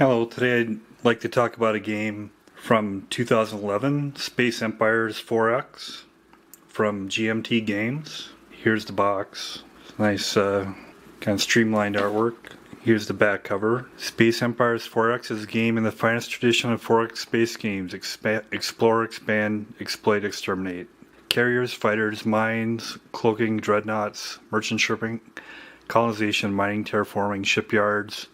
Hello, today I'd like to talk about a game from 2011, Space Empires 4X from GMT Games. Here's the box. Nice kind of streamlined artwork. Here's the back cover. Space Empires 4X is a game in the finest tradition of 4X space games. Explore, expand, exploit, exterminate. Carriers, fighters, mines, cloaking, dreadnoughts, merchant shipping, colonization, mining, terraforming, shipyards,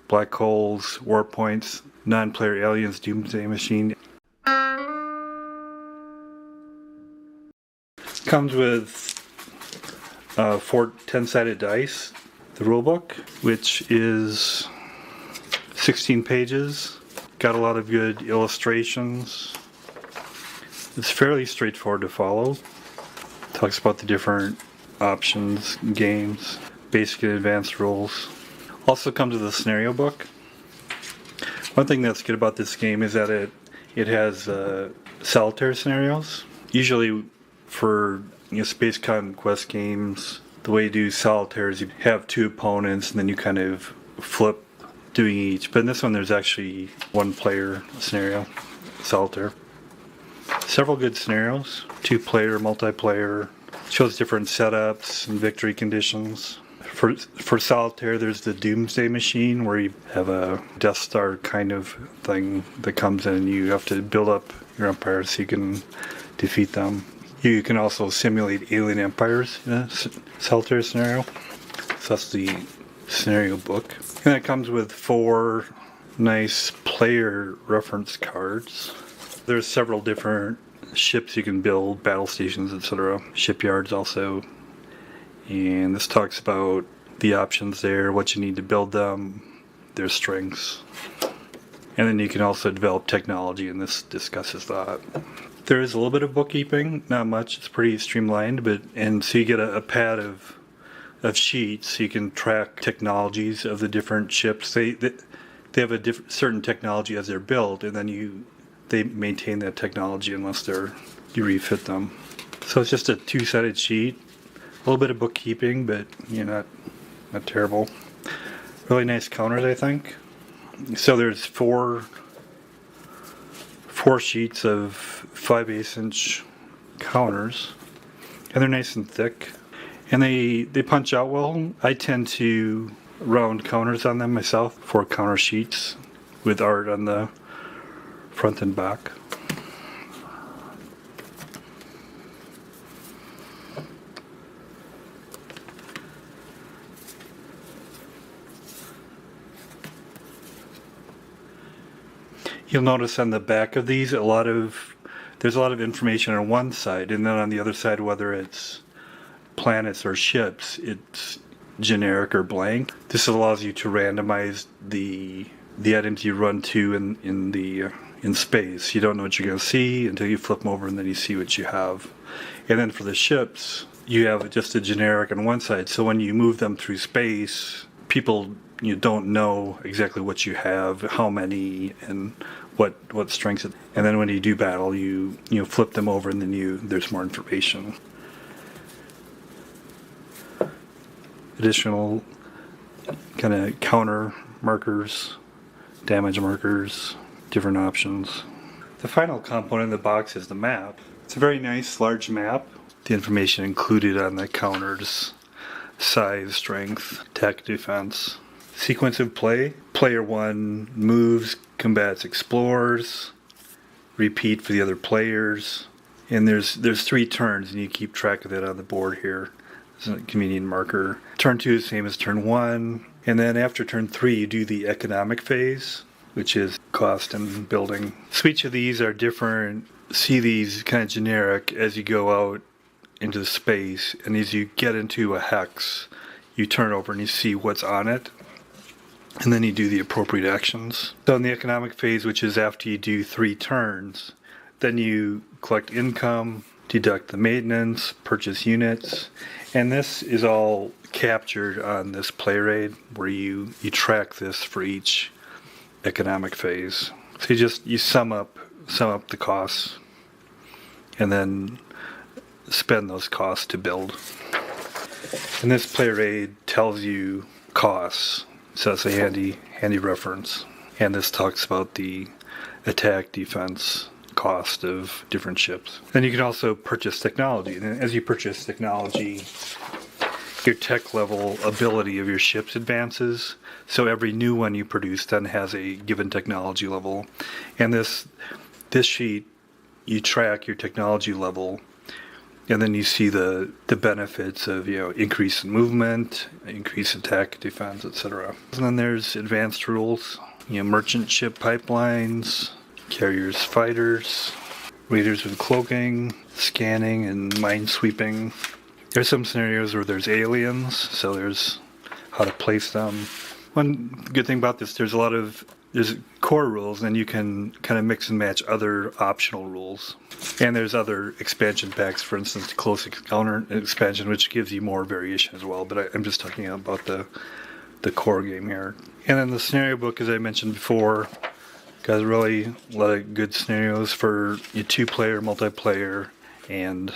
black holes, war points, non-player aliens, doomsday machine. Comes with 4 10-sided dice. The rulebook, which is 16 pages. Got a lot of good illustrations. It's fairly straightforward to follow. Talks about the different options, games, basic and advanced rules. Also comes with a scenario book. One thing that's good about this game is that it has solitaire scenarios. Usually for space conquest games, the way you do solitaire is you have 2 opponents and then you kind of flip doing each. But in this one there's actually 1 player scenario, solitaire. Several good scenarios, 2-player, multiplayer. Shows different setups and victory conditions. For solitaire, there's the doomsday machine where you have a Death Star kind of thing that comes in and you have to build up your empire so you can defeat them. You can also simulate alien empires in a solitaire scenario. So that's the scenario book. And it comes with 4 nice player reference cards. There's several different ships you can build, battle stations, etc. Shipyards also. And this talks about the options there, what you need to build them, their strengths. And then you can also develop technology, and this discusses that. There is a little bit of bookkeeping, not much, it's pretty streamlined, and so you get a pad of sheets so you can track technologies of the different ships. They have a certain technology as they're built, and then they maintain that technology unless you refit them. So it's just a 2-sided sheet. A little bit of bookkeeping, but not terrible. Really nice counters, I think. So there's 4 sheets of 5/8" counters, and they're nice and thick, and they punch out well. I tend to round counters on them myself. 4 counter sheets with art on the front and back. You'll notice on the back of these there's a lot of information on one side, and then on the other side, whether it's planets or ships, it's generic or blank. This allows you to randomize the items you run to in space. You don't know what you're going to see until you flip them over, and then you see what you have. And then for the ships, you have just a generic on one side. So when you move them through space, people don't know exactly what you have, how many, and what strengths. And then when you do battle, you flip them over, and then there's more information. Additional kind of counter markers, damage markers, different options. The final component in the box is the map. It's a very nice large map. The information included on the counters: size, strength, attack, defense. Sequence of play: player 1 moves, combats, explores, repeat for the other players. And there's 3 turns, and you keep track of that on the board here. It's a convenient marker. Turn 2 is the same as turn 1, and then after turn 3 you do the economic phase, which is cost and building. So each of these are different. See these kind of generic as you go out into space, and as you get into a hex, you turn over and you see what's on it, and then you do the appropriate actions. So in the economic phase, which is after you do 3 turns, then you collect income, deduct the maintenance, purchase units, and this is all captured on this player aid where you track this for each economic phase. So you sum up the costs and then spend those costs to build. And this player aid tells you costs, so that's a handy reference. And this talks about the attack, defense, cost of different ships. Then you can also purchase technology. And as you purchase technology, your tech level ability of your ships advances. So every new one you produce then has a given technology level. And this sheet, you track your technology level, and then you see the benefits of, increase in movement, increase in attack, defense, etc. And then there's advanced rules, merchant ship pipelines, carriers, fighters, raiders with cloaking, scanning, and mine sweeping. There's some scenarios where there's aliens, so there's how to place them. One good thing about this, there's core rules, and you can kind of mix and match other optional rules. And there's other expansion packs, for instance, the Close Encounter expansion, which gives you more variation as well, but I'm just talking about the core game here. And then the scenario book, as I mentioned before, got really a lot of good scenarios for your 2-player, multiplayer, and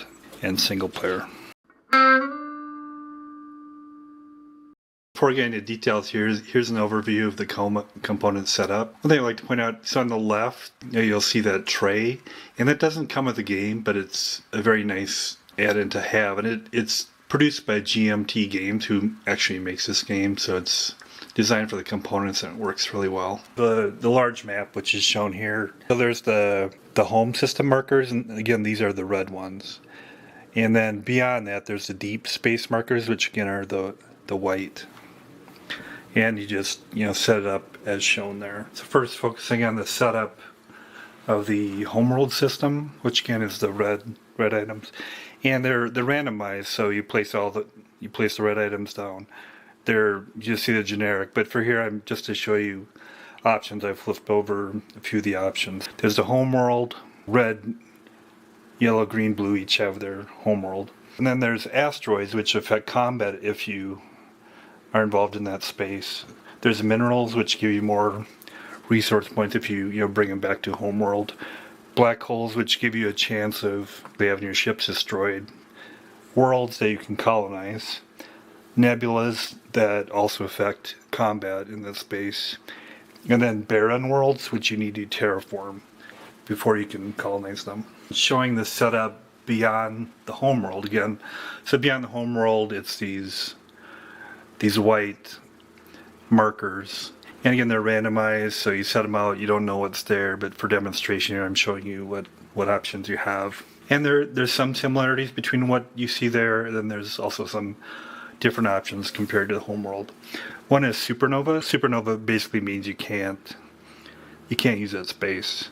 single player. Before getting into details, here's an overview of the component setup. One thing I'd like to point out, so on the left, you'll see that tray, and that doesn't come with the game, but it's a very nice add-in to have, and it's produced by GMT Games, who actually makes this game, so it's designed for the components and it works really well. The large map, which is shown here, so there's the home system markers, and again, these are the red ones. And then beyond that, there's the deep space markers, which again are the white. And you just set it up as shown there. So first, focusing on the setup of the homeworld system, which again is the red items, and they're randomized. So you place the red items down. You just see the generic, but for here, I'm just to show you options. I've flipped over a few of the options. There's the homeworld, red, yellow, green, blue. Each have their homeworld, and then there's asteroids, which affect combat if you are involved in that space. There's minerals, which give you more resource points if you bring them back to homeworld. Black holes, which give you a chance of having your ships destroyed. Worlds that you can colonize. Nebulas that also affect combat in this space. And then barren worlds, which you need to terraform before you can colonize them. Showing the setup beyond the homeworld again. So beyond the homeworld, it's these white markers, and again they're randomized, so you set them out, you don't know what's there, but for demonstration here I'm showing you what options you have. And there's some similarities between what you see there, and then there's also some different options compared to the homeworld. One is supernova. Supernova basically means you can't use that space.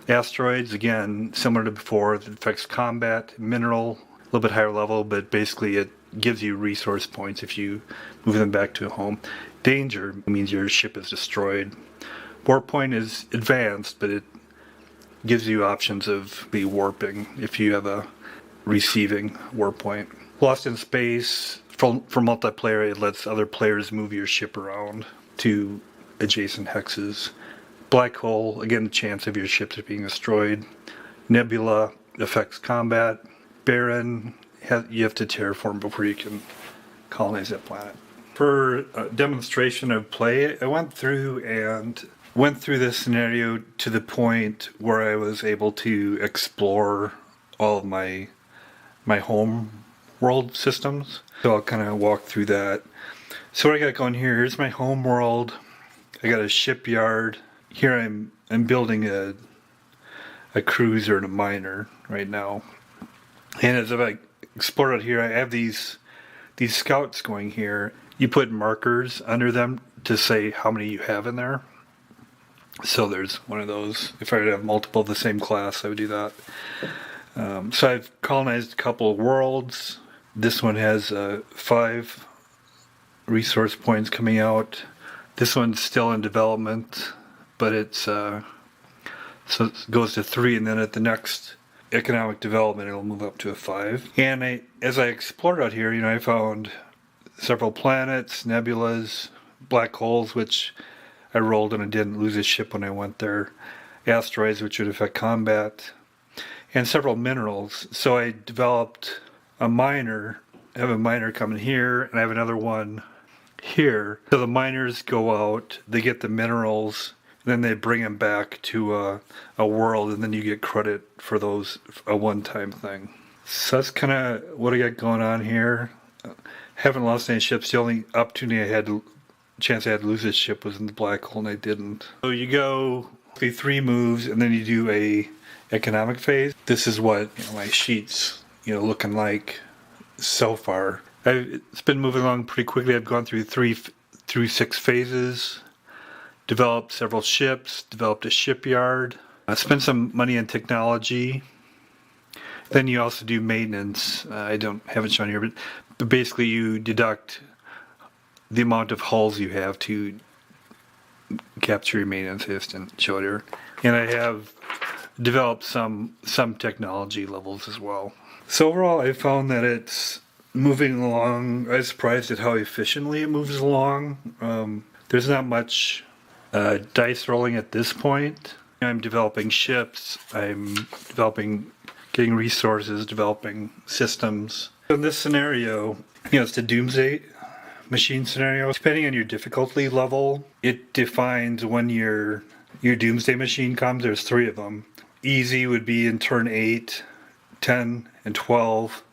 Asteroids, again, similar to before, it affects combat. Mineral, a little bit higher level, but basically it gives you resource points if you move them back to home. Danger means your ship is destroyed. Warp point is advanced, but it gives you options of the warping if you have a receiving warp point. Lost in space, for multiplayer, it lets other players move your ship around to adjacent hexes. Black hole, again, the chance of your ships being destroyed. Nebula affects combat. Barren, you have to terraform before you can colonize that planet. For a demonstration of play, I went through this scenario to the point where I was able to explore all of my home world systems. So I'll kind of walk through that. So what I got going here, here's my home world. I got a shipyard. Here I'm building a cruiser and a miner right now. And as I explore it here, I have these scouts going here. You put markers under them to say how many you have in there. So there's one of those. If I were to have multiple of the same class, I would do that. So I've colonized a couple of worlds. This one has 5 resource points coming out. This one's still in development, but it's so it goes to 3, and then at the next economic development it'll move up to a 5. And as I explored out here, I found several planets, nebulas, black holes, which I rolled and I didn't lose a ship when I went there, asteroids, which would affect combat, and several minerals. So I developed a miner. I have a miner coming here, and I have another one here. So the miners go out, they get the minerals, then they bring them back to a world, and then you get credit for those, a one-time thing. So that's kind of what I got going on here. Haven't lost any ships. The only opportunity I had chance I had to lose this ship was in the black hole, and I didn't. So you go 3 moves, and then you do a economic phase. This is what my sheets looking like so far. It's been moving along pretty quickly. I've gone through 6 phases, developed several ships, developed a shipyard, spent some money on technology. Then you also do maintenance. I don't have it shown here, but basically you deduct the amount of hulls you have to capture your maintenance. I just didn't show it here. And I have developed some technology levels as well. So overall, I found that it's moving along. I was surprised at how efficiently it moves along. There's not much dice rolling at this point. I'm developing ships. I'm getting resources, developing systems. In this scenario, it's the Doomsday Machine scenario. Depending on your difficulty level, it defines when your Doomsday Machine comes. There's 3 of them. Easy would be in turn 8, 10, and 12.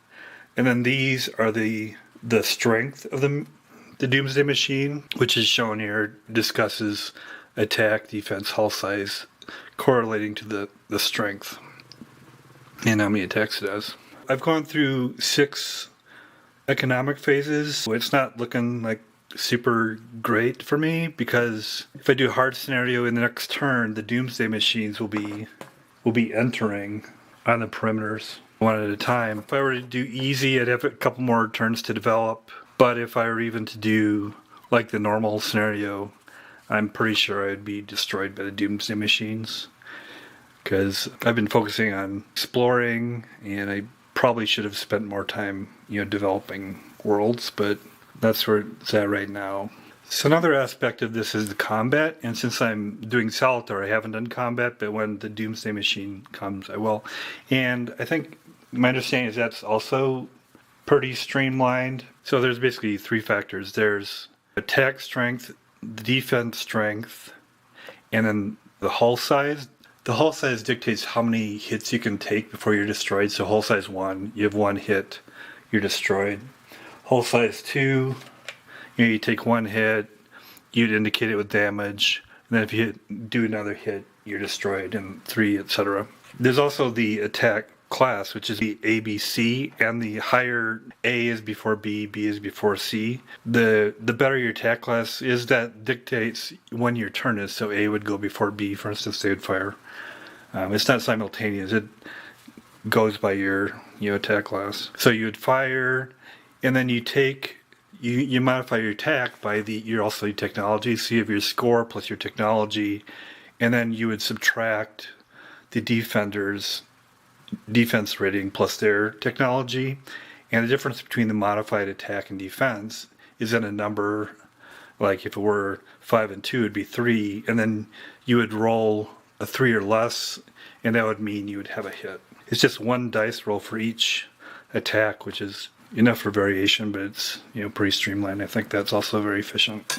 And then these are the strength of the Doomsday Machine, which is shown here, discusses attack, defense, hull size, correlating to the strength and how many attacks it does. I've gone through 6 economic phases. So it's not looking like super great for me, because if I do a hard scenario in the next turn, the Doomsday Machines will be entering on the perimeters one at a time. If I were to do easy, I'd have a couple more turns to develop. But if I were even to do like the normal scenario, I'm pretty sure I'd be destroyed by the Doomsday Machines, because I've been focusing on exploring, and I probably should have spent more time, developing worlds, but that's where it's at right now. So another aspect of this is the combat, and since I'm doing solitaire, I haven't done combat, but when the Doomsday Machine comes, I will. And I think my understanding is that's also pretty streamlined. So there's basically 3 factors. There's attack strength, the defense strength, and then the hull size. The hull size dictates how many hits you can take before you're destroyed. So hull size 1, you have 1 hit, you're destroyed. Hull size 2, you take 1 hit, you'd indicate it with damage. And then if you do another hit, you're destroyed, and 3, etc. There's also the attack class, which is the A, B, C, and the higher A is before B, B is before C. The better your attack class is, that dictates when your turn is. So A would go before B, for instance, they would fire. It's not simultaneous. It goes by your attack class. So you would fire, and then you take, you modify your attack by your also technology. So you have your score plus your technology, and then you would subtract the defender's defense rating plus their technology. And the difference between the modified attack and defense is in a number. Like if it were 5 and 2, it'd be 3, and then you would roll a 3 or less, and that would mean you would have a hit. It's just 1 dice roll for each attack, which is enough for variation, but it's pretty streamlined. I think that's also very efficient.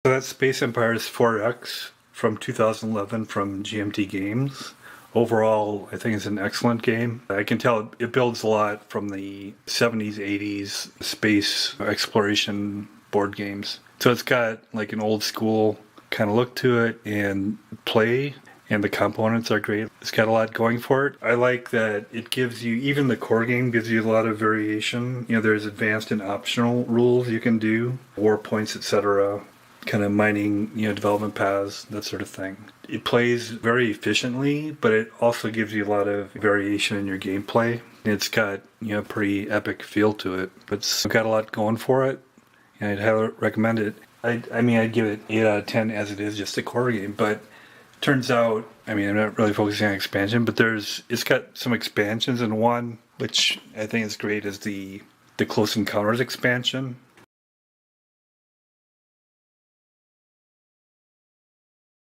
So that's Space Empires 4X from 2011 from GMT Games. Overall, I think it's an excellent game. I can tell it builds a lot from the 70s, 80s space exploration board games. So it's got like an old school kind of look to it, and play, and the components are great. It's got a lot going for it. I like that it gives you, even the core game gives you a lot of variation. There's advanced and optional rules you can do, war points, etc., kind of mining, development paths, that sort of thing. It plays very efficiently, but it also gives you a lot of variation in your gameplay. It's got, a pretty epic feel to it, but it's got a lot going for it, and I'd highly recommend it. I'd give it 8 out of 10 as it is just a core game, but turns out, I'm not really focusing on expansion, but it's got some expansions, and one, which I think is great, is the Close Encounters expansion.